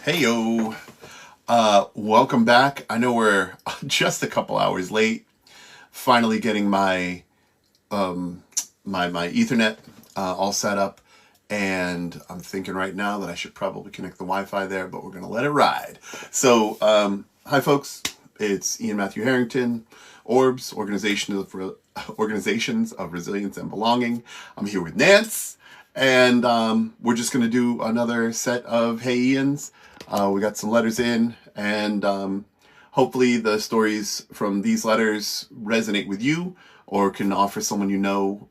Hey yo, welcome back. I know we're just a couple hours late. Finally getting my Ethernet all set up, and I'm thinking right now that I should probably connect the Wi-Fi there, but we're gonna let it ride. So, hi folks, it's Ian Matthew Harrington, Orbs, Organizations of Resilience and Belonging. I'm here with Nance, and we're just gonna do another set of Hey Ians. We got some letters in, and hopefully the stories from these letters resonate with you or can offer someone you know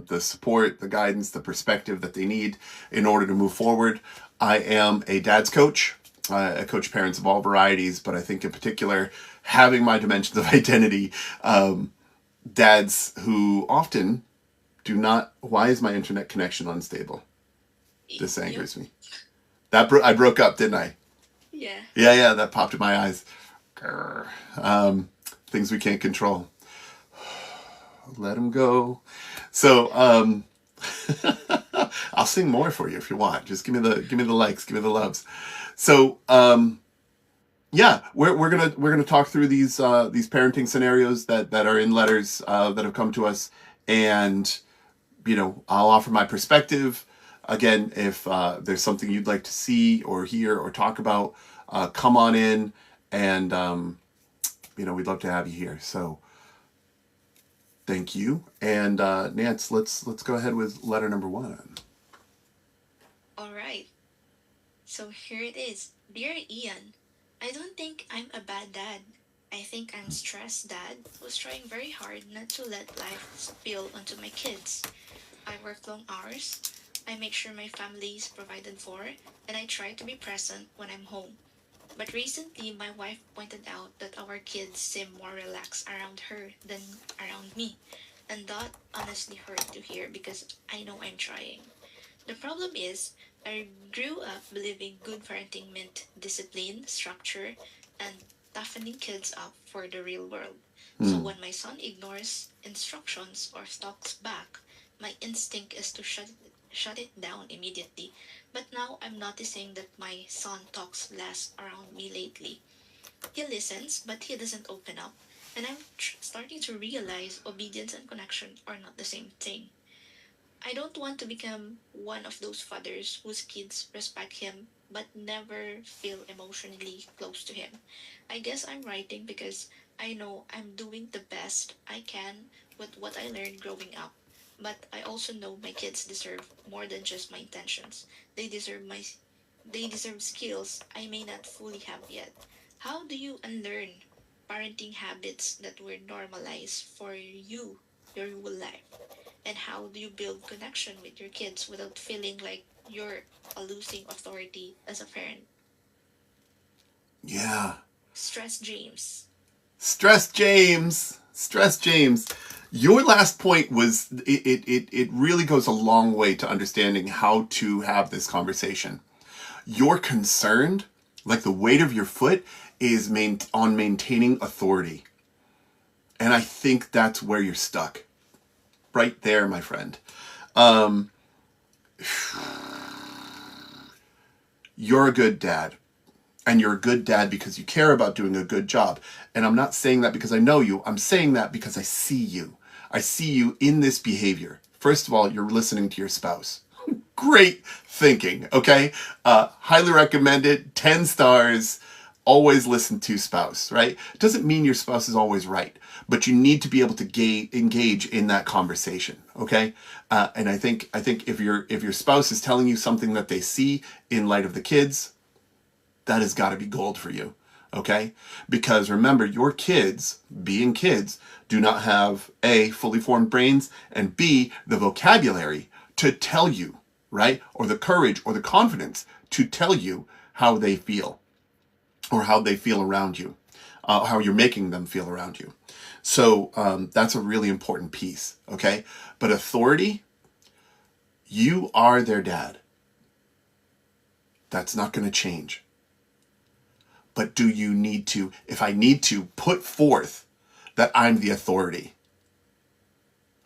the support, the guidance, the perspective that they need in order to move forward. I am a dad's coach. I coach parents of all varieties, but I think in particular, having my dimensions of identity, dads who often do not. Why is my internet connection unstable? This Yep. angers me. I broke up, didn't I? Yeah. Yeah, that popped in my eyes. Grr. Things we can't control. Let them go. So, I'll sing more for you if you want. Just give me the likes, give me the loves. So, yeah, we're gonna talk through these parenting scenarios that are in letters that have come to us, and I'll offer my perspective. Again, if there's something you'd like to see or hear or talk about, come on in, and we'd love to have you here. So thank you. And Nance, let's go ahead with letter number one. All right. So here it is. Dear Ian, I don't think I'm a bad dad. I think I'm stressed dad who's trying very hard not to let life spill onto my kids. I work long hours. I make sure my family is provided for, and I try to be present when I'm home. But recently, my wife pointed out that our kids seem more relaxed around her than around me. And that honestly hurt to hear because I know I'm trying. The problem is, I grew up believing good parenting meant discipline, structure, and toughening kids up for the real world. So Hmm. when my son ignores instructions or talks back, my instinct is to shut it down immediately. But now I'm noticing that my son talks less around me lately. He listens, but he doesn't open up. And I'm starting to realize obedience and connection are not the same thing. I don't want to become one of those fathers whose kids respect him but never feel emotionally close to him. I guess I'm writing because I know I'm doing the best I can with what I learned growing up. But I also know my kids deserve more than just my intentions. They deserve they deserve skills I may not fully have yet. How do you unlearn parenting habits that were normalized for your whole life? And how do you build connection with your kids without feeling like you're losing authority as a parent? Yeah. Stress James. Stress James. Your last point was it really goes a long way to understanding how to have this conversation. You're concerned, like the weight of your foot is on maintaining authority. And I think that's where you're stuck. Right there, my friend. Um, you're a good dad. And you're a good dad because you care about doing a good job. And I'm not saying that because I know you. I'm saying that because I see you. I see you in this behavior. First of all, you're listening to your spouse. Great thinking, okay? Highly recommended, 10 stars. Always listen to spouse, right? It doesn't mean your spouse is always right, but you need to be able to engage in that conversation, okay? And I think if your spouse is telling you something that they see in light of the kids, that has got to be gold for you, okay? Because remember, your kids, being kids, do not have A, fully formed brains, and B, the vocabulary to tell you, right? Or the courage or the confidence to tell you how they feel or how they feel around you, how you're making them feel around you. So that's a really important piece, okay? But authority, you are their dad. That's not going to change. But do you need to, if I need to put forth that I'm the authority,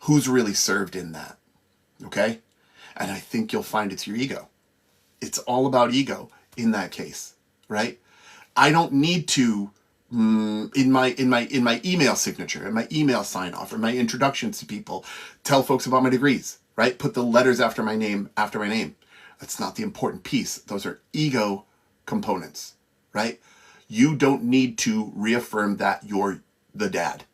who's really served in that? Okay? And I think you'll find it's your ego. It's all about ego. in that case, right? I don't need to in my email signature, in my email sign off, or my introductions to people, tell folks about my degrees, right? Put the letters after my name. That's not the important piece. Those are ego components, right? You don't need to reaffirm that you're the dad.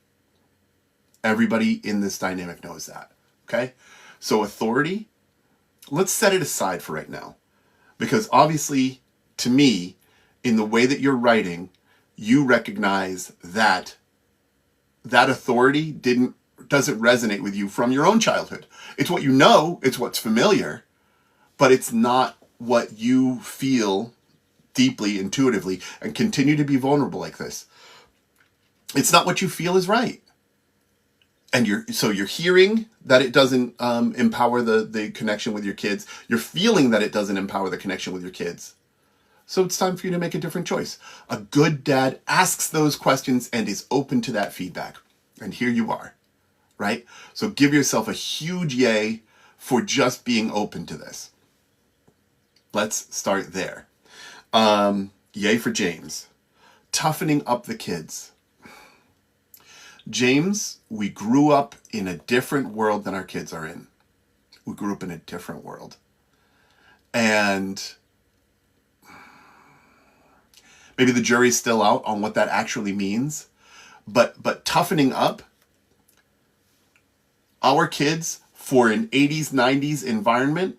Everybody in this dynamic knows that, okay? So authority, let's set it aside for right now. Because obviously, to me, in the way that you're writing, you recognize that that authority doesn't resonate with you from your own childhood. It's what you know, it's what's familiar, but it's not what you feel deeply, intuitively, and continue to be vulnerable like this. It's not what you feel is right. And you're hearing that it doesn't empower the connection with your kids. You're feeling that it doesn't empower the connection with your kids. So it's time for you to make a different choice. A good dad asks those questions and is open to that feedback. And here you are, right? So give yourself a huge yay for just being open to this. Let's start there. Yay for James. Toughening up the kids. James, we grew up in a different world than our kids are in. We grew up in a different world. And maybe the jury's still out on what that actually means. But toughening up, our kids, for an 80s, 90s environment,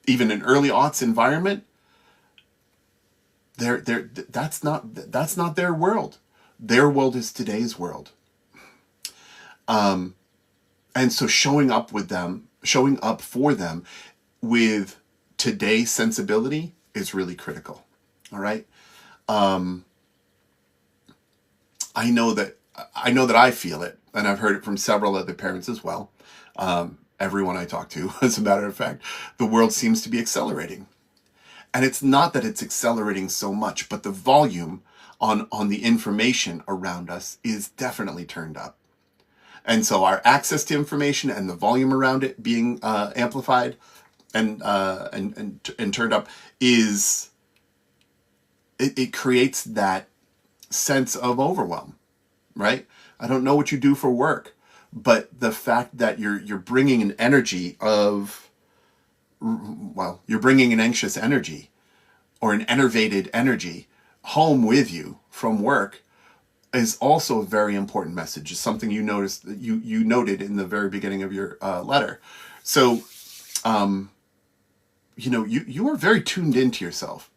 even an early aughts environment, that's not their world. Their world is today's world. And so showing up for them with today's sensibility is really critical. All right. I know that I feel it, and I've heard it from several other parents as well. Everyone I talk to, as a matter of fact, the world seems to be accelerating. And it's not that it's accelerating so much, but the volume on the information around us is definitely turned up. And so our access to information and the volume around it being amplified and turned up is, it creates that sense of overwhelm, right? I don't know what you do for work, but the fact that you're bringing an energy of, well, you're bringing an anxious energy or an enervated energy home with you from work is also a very important message. It's something you noticed, that you noted in the very beginning of your letter. So, you are very tuned into yourself,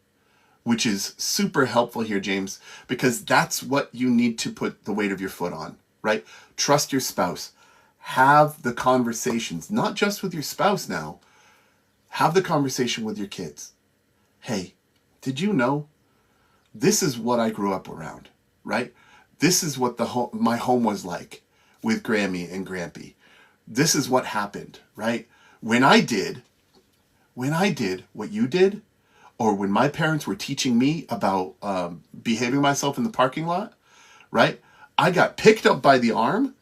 which is super helpful here, James, because that's what you need to put the weight of your foot on, right? Trust your spouse. Have the conversations, not just with your spouse now, have the conversation with your kids. Hey, did you know this is what I grew up around, right? This is what my home was like with Grammy and Grampy. This is what happened, right? When I did what you did, or when my parents were teaching me about behaving myself in the parking lot, right? I got picked up by the arm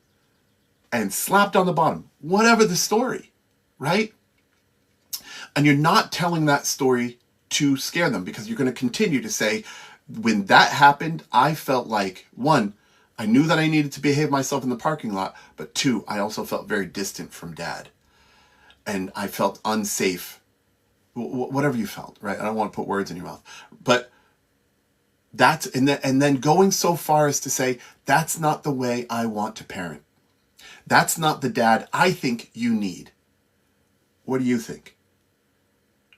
and slapped on the bottom, whatever the story, right? And you're not telling that story to scare them, because you're going to continue to say, when that happened, I felt like, one, I knew that I needed to behave myself in the parking lot, but two, I also felt very distant from dad. And I felt unsafe, whatever you felt, right? I don't want to put words in your mouth, but that's, and then going so far as to say, that's not the way I want to parent. That's not the dad I think you need. What do you think?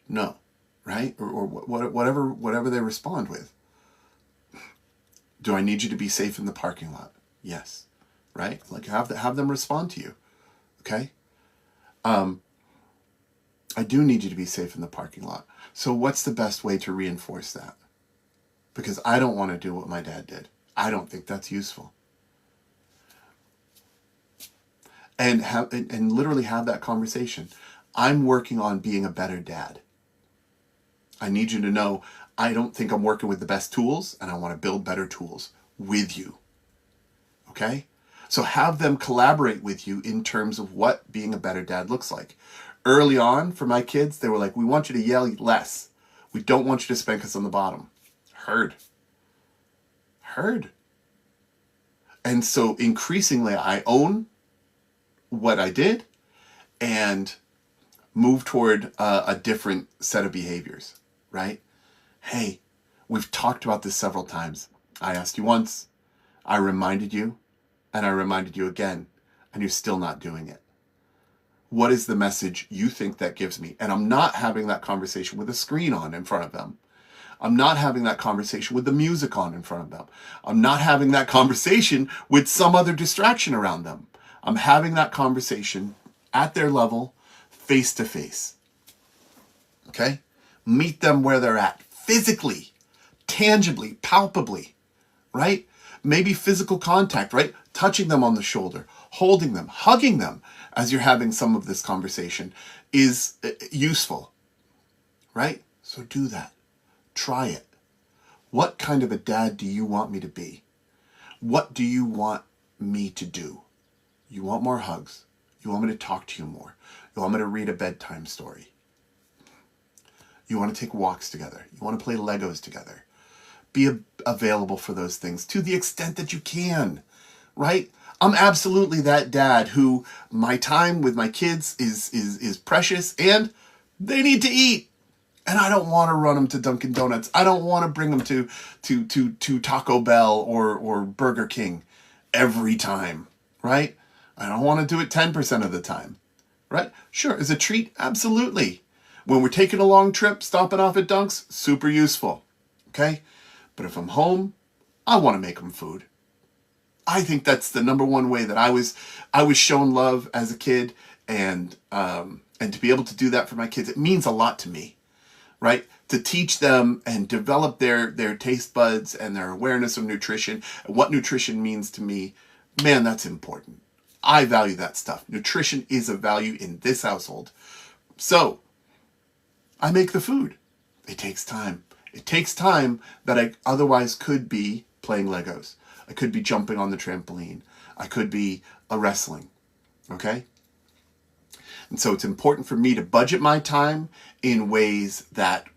No, right? Or whatever they respond with. Do I need you to be safe in the parking lot? Yes, right? Like have them respond to you, okay? I do need you to be safe in the parking lot. So what's the best way to reinforce that? Because I don't want to do what my dad did. I don't think that's useful. And literally have that conversation. I'm working on being a better dad. I need you to know I don't think I'm working with the best tools, and I want to build better tools with you. Okay? So have them collaborate with you in terms of what being a better dad looks like. Early on, for my kids, they were like, we want you to yell less. We don't want you to spank us on the bottom. Heard. And so increasingly, I own what I did and move toward a different set of behaviors, right? Hey, we've talked about this several times. I asked you once, I reminded you, and I reminded you again, and you're still not doing it. What is the message you think that gives me? And I'm not having that conversation with a screen on in front of them. I'm not having that conversation with the music on in front of them. I'm not having that conversation with some other distraction around them. I'm having that conversation at their level, face to face. Okay? Meet them where they're at, physically, tangibly, palpably, right? Maybe physical contact, right? Touching them on the shoulder, holding them, hugging them as you're having some of this conversation is useful, right? So do that. Try it. What kind of a dad do you want me to be? What do you want me to do? You want more hugs. You want me to talk to you more. You want me to read a bedtime story. You want to take walks together. You want to play Legos together. Be available for those things to the extent that you can, right? I'm absolutely that dad who my time with my kids is precious and they need to eat. And I don't want to run them to Dunkin' Donuts. I don't want to bring them to Taco Bell or Burger King every time, right? I don't want to do it 10% of the time, right? Sure, as a treat, absolutely. When we're taking a long trip, stopping off at Dunk's, super useful, okay? But if I'm home, I want to make them food. I think that's the number one way that I was shown love as a kid, and to be able to do that for my kids, it means a lot to me. Right? To teach them and develop their taste buds and their awareness of nutrition and what nutrition means to me, man, that's important. I value that stuff. Nutrition is a value in this household. So I make the food. It takes time. It takes time that I otherwise could be playing Legos. I could be jumping on the trampoline. I could be wrestling. Okay? And so it's important for me to budget my time in ways that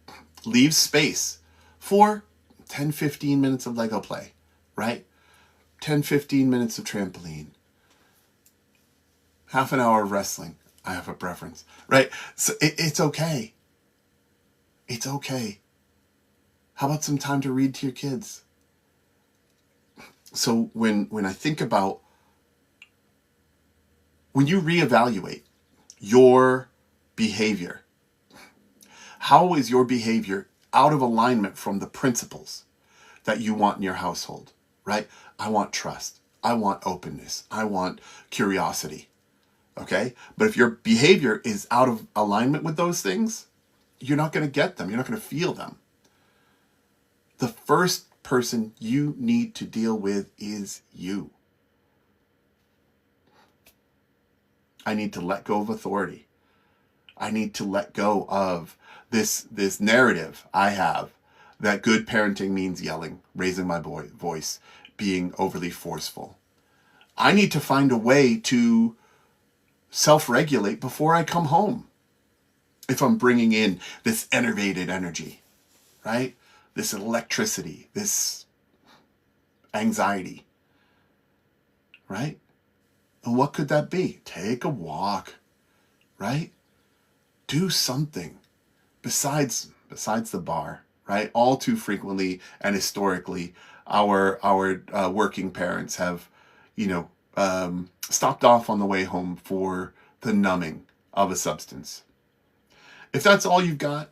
leave space for 10, 15 minutes of Lego play, right? 10, 15 minutes of trampoline. Half an hour of wrestling. I have a preference, right? So it's okay. It's okay. How about some time to read to your kids? So when I think about, when you reevaluate your behavior, how is your behavior out of alignment from the principles that you want in your household, right? I want trust. I want openness. I want curiosity, okay? But if your behavior is out of alignment with those things, you're not going to get them. You're not going to feel them. The first person you need to deal with is you. I need to let go of authority. I need to let go of this narrative I have that good parenting means yelling, raising my voice, being overly forceful. I need to find a way to self-regulate before I come home. If I'm bringing in this enervated energy, right? This electricity, this anxiety, right? And what could that be? Take a walk, right? Do something besides the bar, right? All too frequently and historically, our working parents have, stopped off on the way home for the numbing of a substance. If that's all you've got,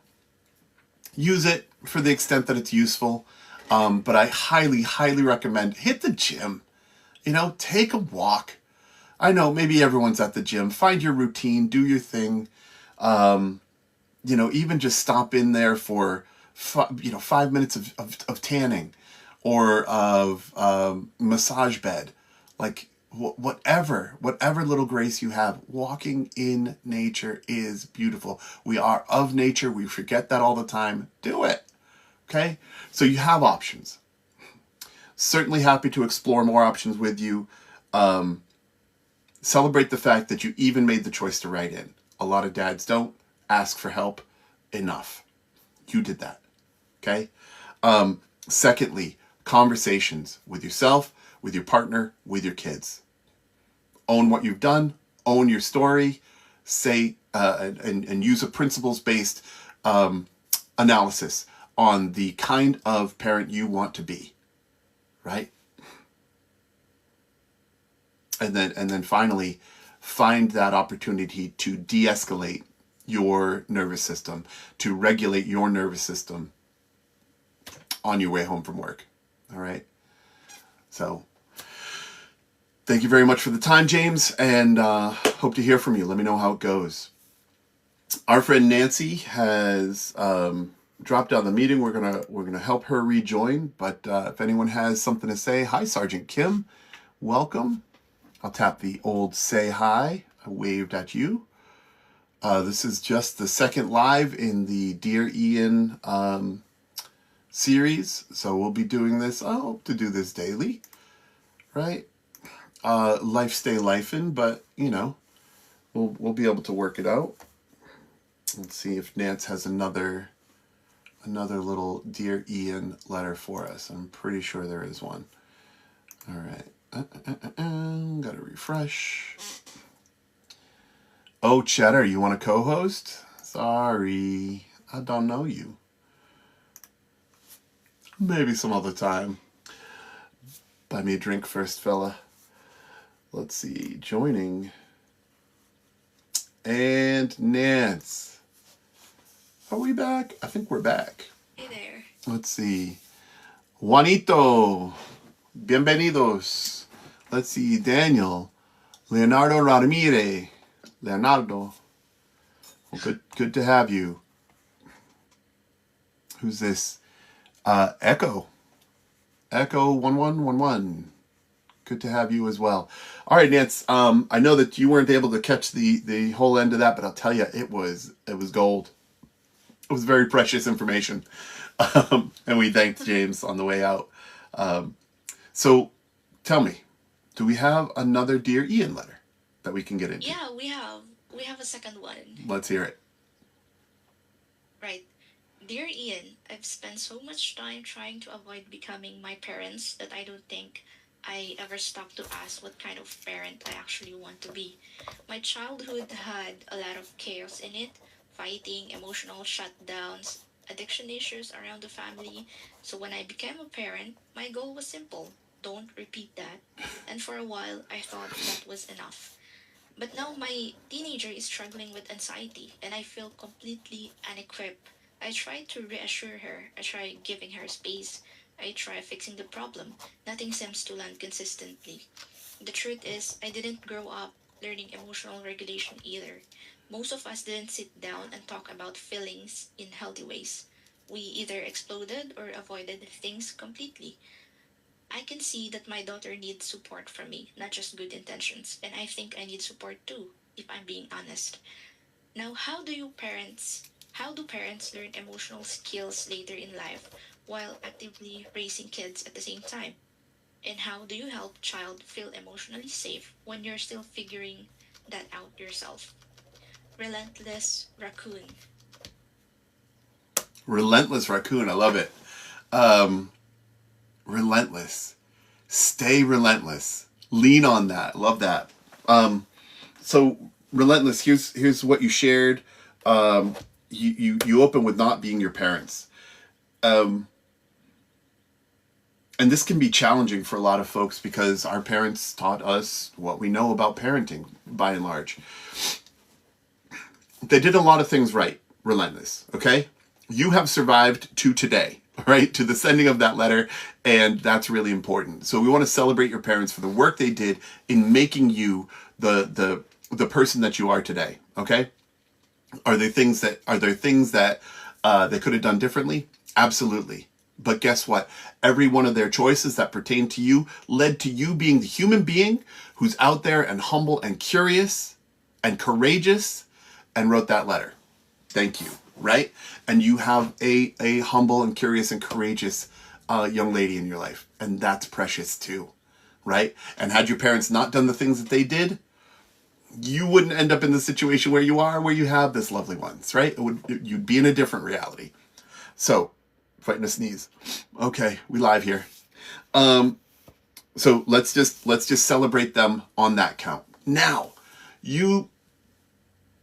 use it for the extent that it's useful. But I highly, highly recommend hit the gym. Take a walk. I know maybe everyone's at the gym. Find your routine, do your thing. Even just stop in there for 5 minutes of tanning or of massage bed, like whatever little grace you have. Walking in nature is beautiful. We are of nature. We forget that all the time. Do it. Okay? So you have options. Certainly happy to explore more options with you. Celebrate the fact that you even made the choice to write in. A lot of dads don't ask for help enough. You did that. Okay? Secondly, conversations with yourself, with your partner, with your kids. Own what you've done, own your story, say, and use a principles-based analysis on the kind of parent you want to be, right? And then finally, find that opportunity to de-escalate your nervous system, to regulate your nervous system on your way home from work. All right. So thank you very much for the time, James, and hope to hear from you. Let me know how it goes. Our friend Nancy has dropped out of the meeting. We're gonna help her rejoin. But if anyone has something to say, hi, Sergeant Kim, welcome. I'll tap the old say hi. I waved at you. This is just the second live in the Dear Ian series. So we'll be doing this. I hope to do this daily, right? Life stay lifing, but you know, we'll be able to work it out. Let's see if Nance has another little Dear Ian letter for us. I'm pretty sure there is one. All right. Gotta refresh. Oh, Cheddar, you want to co-host? Sorry, I don't know you. Maybe some other time. Buy me a drink first, fella. Let's see, joining. And Nance. Are we back? I think we're back. Hey there. Let's see. Juanito. Bienvenidos. Let's see, Daniel. Leonardo Ramirez. Leonardo. Well, good to have you. Who's this? Echo. Echo 1111. Good to have you as well. All right, Nance. I know that you weren't able to catch the whole end of that, but I'll tell you, it was gold. It was very precious information. And we thanked James on the way out. So tell me, do we have another Dear Ian letter that we can get into? Yeah, we have a second one. Let's hear it. Right. Dear Ian, I've spent so much time trying to avoid becoming my parents that I don't think I ever stopped to ask what kind of parent I actually want to be. My childhood had a lot of chaos in it, fighting, emotional shutdowns, addiction issues around the family. So when I became a parent, my goal was simple: don't repeat that. And for a while, I thought that was enough. But now my teenager is struggling with anxiety and I feel completely unequipped. I try to reassure her. I try giving her space. I try fixing the problem. Nothing seems to land consistently. The truth is, I didn't grow up learning emotional regulation either. Most of us didn't sit down and talk about feelings in healthy ways. We either exploded or avoided things completely. I can see that my daughter needs support from me, not just good intentions, and I think I need support too, if I'm being honest. Now, how do parents learn emotional skills later in life while actively raising kids at the same time? And how do you help child feel emotionally safe when you're still figuring that out yourself? Relentless Raccoon. Relentless Raccoon. I love it. Relentless. Stay relentless. Lean on that. Love that. So relentless. Here's what you shared. You open with not being your parents. And this can be challenging for a lot of folks because our parents taught us what we know about parenting, by and large. They did a lot of things right. Relentless. Okay? You have survived to today, right? To the sending of that letter, and that's really important. So we want to celebrate your parents for the work they did in making you the person that you are today. Okay? Are there things that they could have done differently? Absolutely. But guess what? Every one of their choices that pertain to you led to you being the human being who's out there and humble and curious and courageous and wrote that letter. Thank you. Right? And you have a humble and curious and courageous young lady in your life. And that's precious too. Right? And had your parents not done the things that they did, you wouldn't end up in the situation where you are, where you have this lovely ones, right? You'd be in a different reality. So, fighting a sneeze. Okay, we live here. So let's just celebrate them on that count. Now, you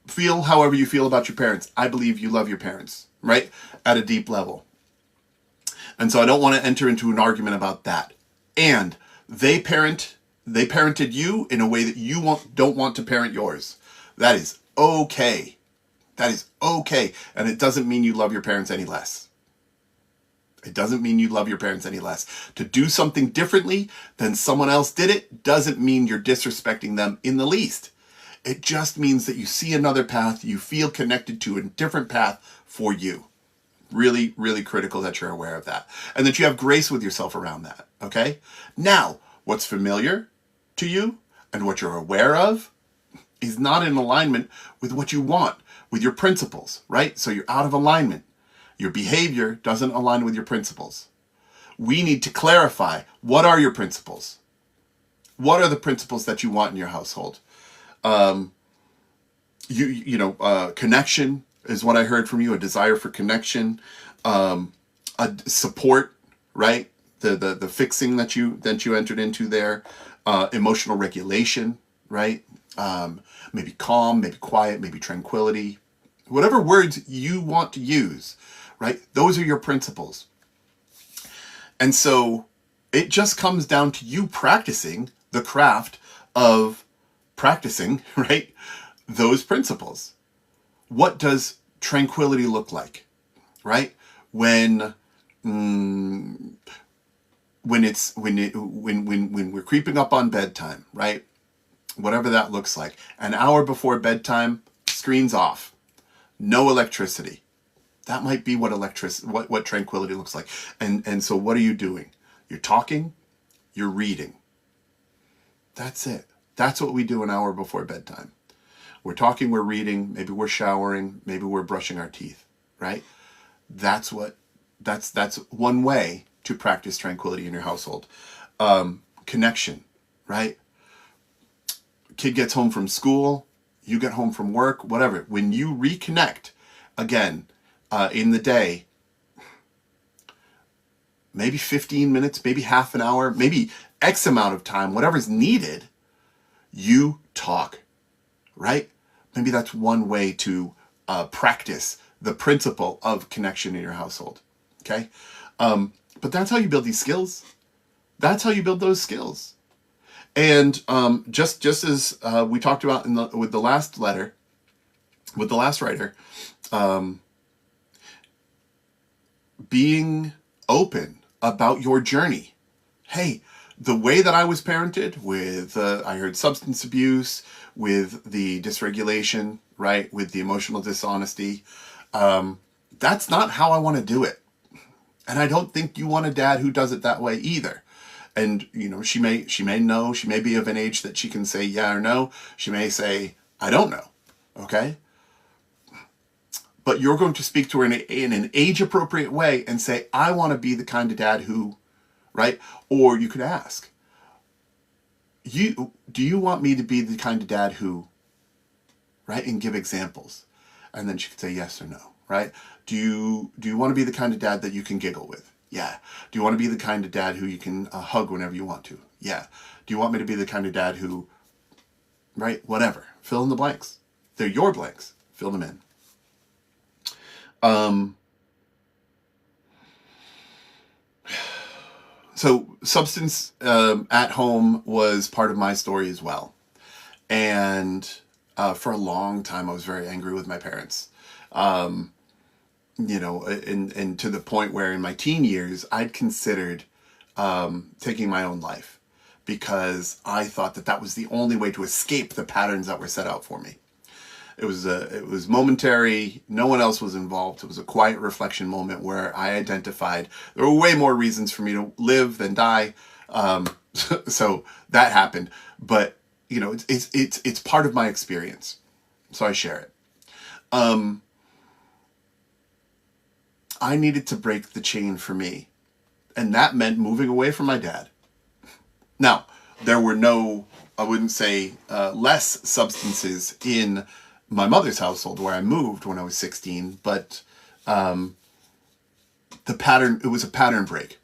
feel however you feel about your parents. I believe you love your parents, right? At a deep level. And so I don't want to enter into an argument about that. And they parented you in a way that you don't want to parent yours. That is okay. That is okay. And it doesn't mean you love your parents any less. It doesn't mean you love your parents any less. To do something differently than someone else did it doesn't mean you're disrespecting them in the least. It just means that you see another path, you feel connected to a different path for you. Really, really critical that you're aware of that. And that you have grace with yourself around that, okay? Now, what's familiar to you and what you're aware of is not in alignment with what you want, with your principles, right? So you're out of alignment. Your behavior doesn't align with your principles. We need to clarify, what are your principles? What are the principles that you want in your household? Connection is what I heard from you, a desire for connection, a support, right? The fixing that you entered into there, emotional regulation, right? Maybe calm, maybe quiet, maybe tranquility, whatever words you want to use, right? Those are your principles. And so it just comes down to you practicing the craft of practicing, right? Those principles. What does tranquility look like, right? When we're creeping up on bedtime, right? Whatever that looks like. An hour before bedtime, screens off. No electricity. That might be what tranquility looks like. And so what are you doing? You're talking, you're reading. That's it. That's what we do an hour before bedtime. We're talking, we're reading, maybe we're showering, maybe we're brushing our teeth, right? That's one way to practice tranquility in your household. Connection, right? Kid gets home from school, you get home from work, whatever. When you reconnect again in the day, maybe 15 minutes, maybe half an hour, maybe X amount of time, whatever's needed, you talk, right? Maybe that's one way to practice the principle of connection in your household, okay? But that's how you build these skills. That's how you build those skills. And just as we talked about with the last writer, being open about your journey. Hey, the way that I was parented with, I heard substance abuse, with the dysregulation, right, with the emotional dishonesty, that's not how I want to do it. And I don't think you want a dad who does it that way either. And, she may know, she may be of an age that she can say yeah or no. She may say, I don't know. Okay? But you're going to speak to her in an age-appropriate way and say, I want to be the kind of dad who, right? Or you could ask, do you want me to be the kind of dad who, right? And give examples. And then she could say yes or no, right? Do you want to be the kind of dad that you can giggle with? Yeah. Do you want to be the kind of dad who you can hug whenever you want to? Yeah. Do you want me to be the kind of dad who, right? Whatever. Fill in the blanks. They're your blanks. Fill them in. So substance at home was part of my story as well. And for a long time, I was very angry with my parents. And to the point where in my teen years, I'd considered taking my own life because I thought that was the only way to escape the patterns that were set out for me. It was momentary. No one else was involved. It was a quiet reflection moment where I identified there were way more reasons for me to live than die. So that happened. But it's part of my experience, so I share it. I needed to break the chain for me, and that meant moving away from my dad. Now, there were no, I wouldn't say less substances in my mother's household where I moved when I was 16, but it was a pattern break,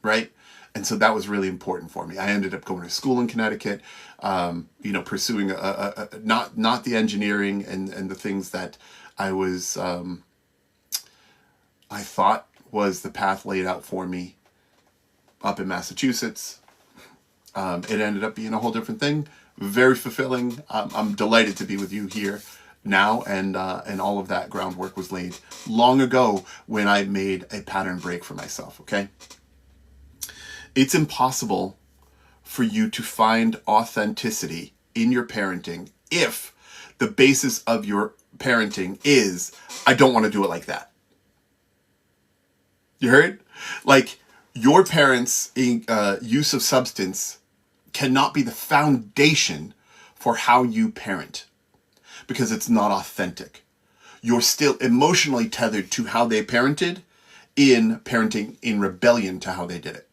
right? And so that was really important for me. I ended up going to school in Connecticut, pursuing not the engineering and the things that I was, I thought was the path laid out for me up in Massachusetts. It ended up being a whole different thing. Very fulfilling. I'm delighted to be with you here now, and all of that groundwork was laid long ago when I made a pattern break for myself. Okay, it's impossible for you to find authenticity in your parenting if the basis of your parenting is, I don't want to do it like that. You heard? Like, your parents' use of substance cannot be the foundation for how you parent, because it's not authentic. You're still emotionally tethered to how they parented in parenting in rebellion to how they did it.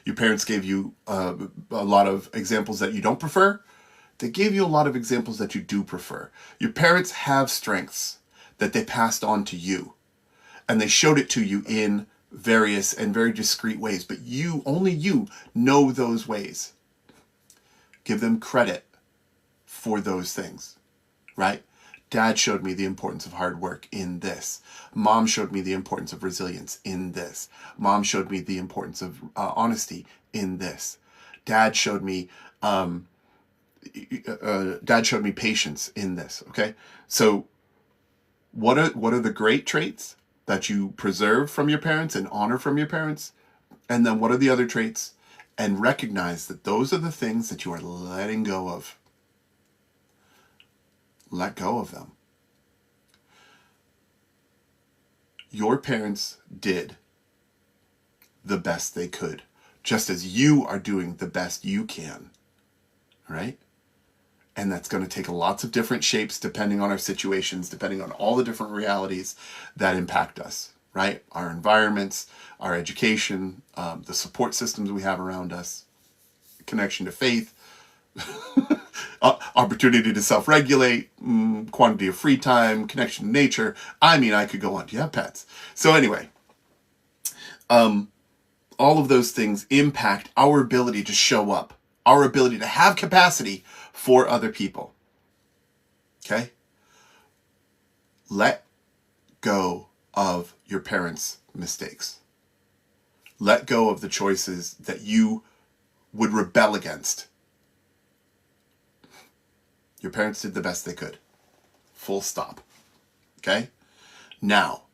Your parents gave you a lot of examples that you don't prefer. They gave you a lot of examples that you do prefer. Your parents have strengths that they passed on to you, and they showed it to you in various and very discreet ways, but only you know those ways. Give them credit for those things, right? Dad showed me the importance of hard work in this. Mom showed me the importance of resilience in this. Mom showed me the importance of honesty in this. Dad showed me patience in this. Okay, so what are the great traits that you preserve from your parents and honor from your parents? And then what are the other traits? And recognize that those are the things that you are letting go of. Let go of them. Your parents did the best they could, just as you are doing the best you can, right? And that's going to take lots of different shapes depending on our situations, depending on all the different realities that impact us, right? Our environments, our education, the support systems we have around us, connection to faith, opportunity to self-regulate, quantity of free time, connection to nature. I mean, I could go on. Do you have pets? So anyway, all of those things impact our ability to show up, our ability to have capacity for other people. Okay? Let go of your parents' mistakes. Let go of the choices that you would rebel against. Your parents did the best they could. Full stop. Okay? Now,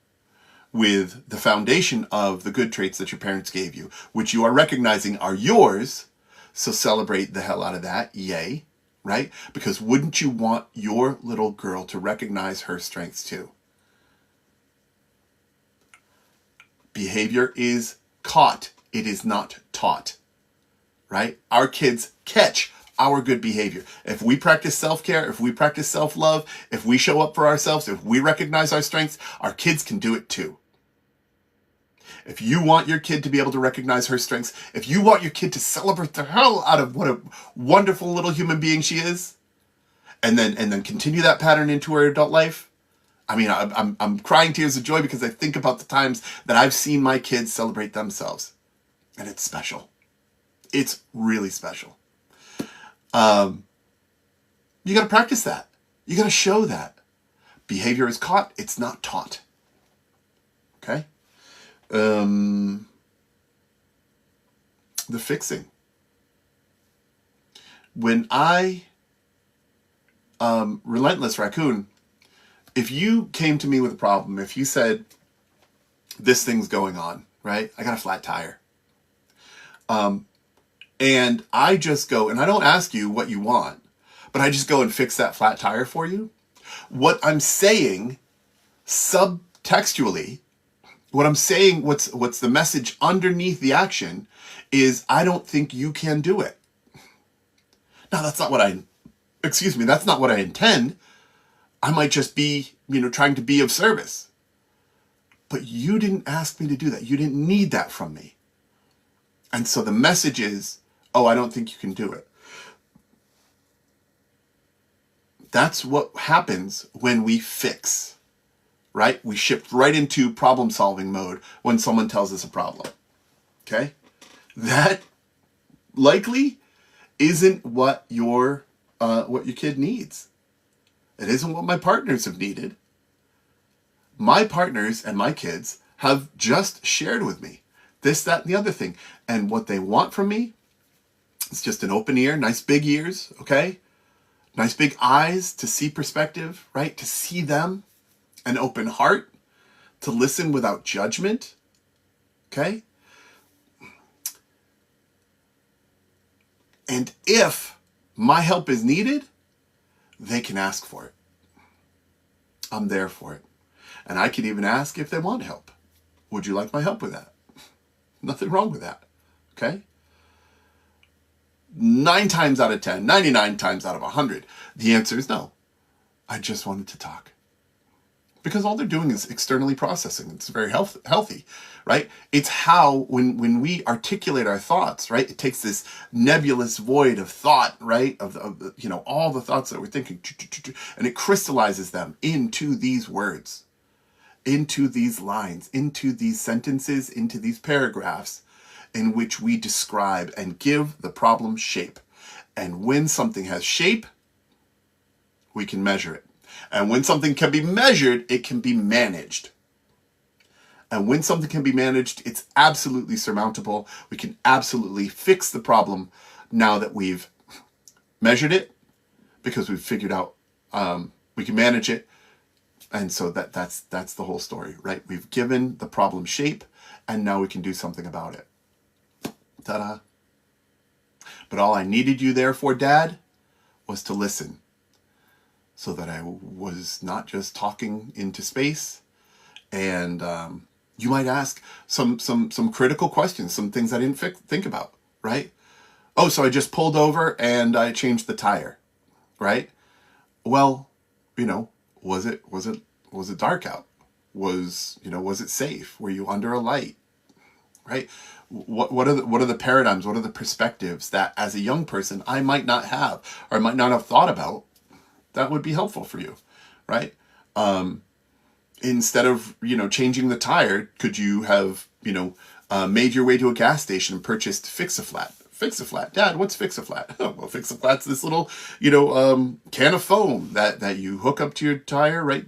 with the foundation of the good traits that your parents gave you, which you are recognizing are yours, so celebrate the hell out of that. Yay. Right? Because wouldn't you want your little girl to recognize her strengths too? Behavior is caught. It is not taught. Right? Our kids catch our good behavior. If we practice self-care, if we practice self-love, if we show up for ourselves, if we recognize our strengths, our kids can do it too. If you want your kid to be able to recognize her strengths, if you want your kid to celebrate the hell out of what a wonderful little human being she is, and then continue that pattern into her adult life, I mean, I'm crying tears of joy because I think about the times that I've seen my kids celebrate themselves, and it's special. It's really special. You got to practice that. You got to show that. Behavior is caught. It's not taught. Okay? The fixing. When Relentless Raccoon, if you came to me with a problem, if you said, this thing's going on, right? I got a flat tire. And I just go, and I don't ask you what you want, but I just go and fix that flat tire for you. What I'm saying subtextually, what's the message underneath the action is, I don't think you can do it. Now, that's not what I intend. I might just be, trying to be of service. But you didn't ask me to do that. You didn't need that from me. And so the message is, I don't think you can do it. That's what happens when we fix, right? We shift right into problem solving mode when someone tells us a problem. Okay? That likely isn't what your kid needs. It isn't what my partners have needed. My partners and my kids have just shared with me this, that, and the other thing. And what they want from me is just an open ear, nice big ears, okay? Nice big eyes to see perspective, right? To see them, an open heart, to listen without judgment, okay? And if my help is needed, they can ask for it. I'm there for it. And I can even ask if they want help. Would you like my help with that? Nothing wrong with that, okay? 9 times out of 10, 99 times out of 100, the answer is no. I just wanted to talk. Because all they're doing is externally processing. It's very healthy, right? It's how, when we articulate our thoughts, right? It takes this nebulous void of thought, right? Of all the thoughts that we're thinking, and it crystallizes them into these words, into these lines, into these sentences, into these paragraphs, in which we describe and give the problem shape. And when something has shape, we can measure it. And when something can be measured, it can be managed. And when something can be managed, it's absolutely surmountable. We can absolutely fix the problem now that we've measured it, because we've figured out we can manage it. And so that's the whole story, right? We've given the problem shape, and now we can do something about it. Ta-da. But all I needed you there for, Dad, was to listen, so that I was not just talking into space. And you might ask some critical questions, some things I didn't think about, right? Oh, so I just pulled over and I changed the tire, right? Well, was it dark out? Was it safe? Were you under a light? Right? What are the paradigms? What are the perspectives that as a young person I might not have, or might not have thought about, that would be helpful for you, right? Instead of changing the tire, could you have made your way to a gas station and purchased Fix-A-Flat? Fix-A-Flat, Dad, what's Fix-A-Flat? Oh, well, Fix-A-Flat's this little can of foam that you hook up to your tire right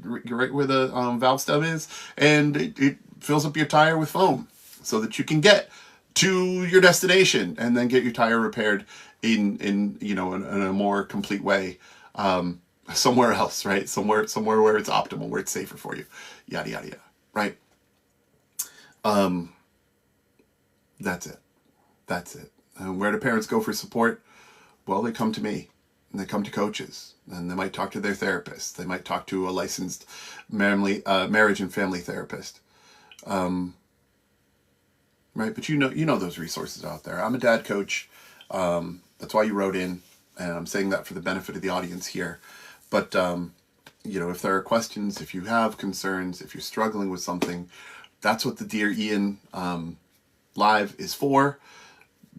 where the valve stem is, and it fills up your tire with foam, so that you can get to your destination and then get your tire repaired in a more complete way, somewhere else, right? Somewhere where it's optimal, where it's safer for you, yada yada yada, right? That's it. And where do parents go for support? Well, they come to me, and they come to coaches, and they might talk to their therapist. They might talk to a licensed marriage and family therapist. Right, but you know those resources out there. I'm a dad coach. That's why you wrote in, and I'm saying that for the benefit of the audience here. But if there are questions, if you have concerns, if you're struggling with something, that's what the Dear Ian Live is for.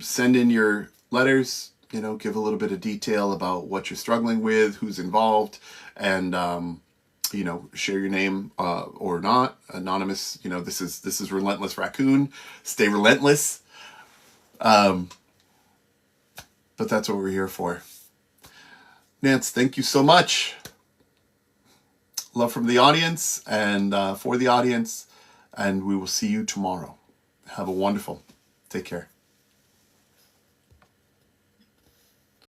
Send in your letters. Give a little bit of detail about what you're struggling with, who's involved, and share your name or not, anonymous. This is Relentless Raccoon. Stay relentless. But that's what we're here for. Nance, thank you so much. Love from the audience and for the audience, and we will see you tomorrow. Have a wonderful. Take care.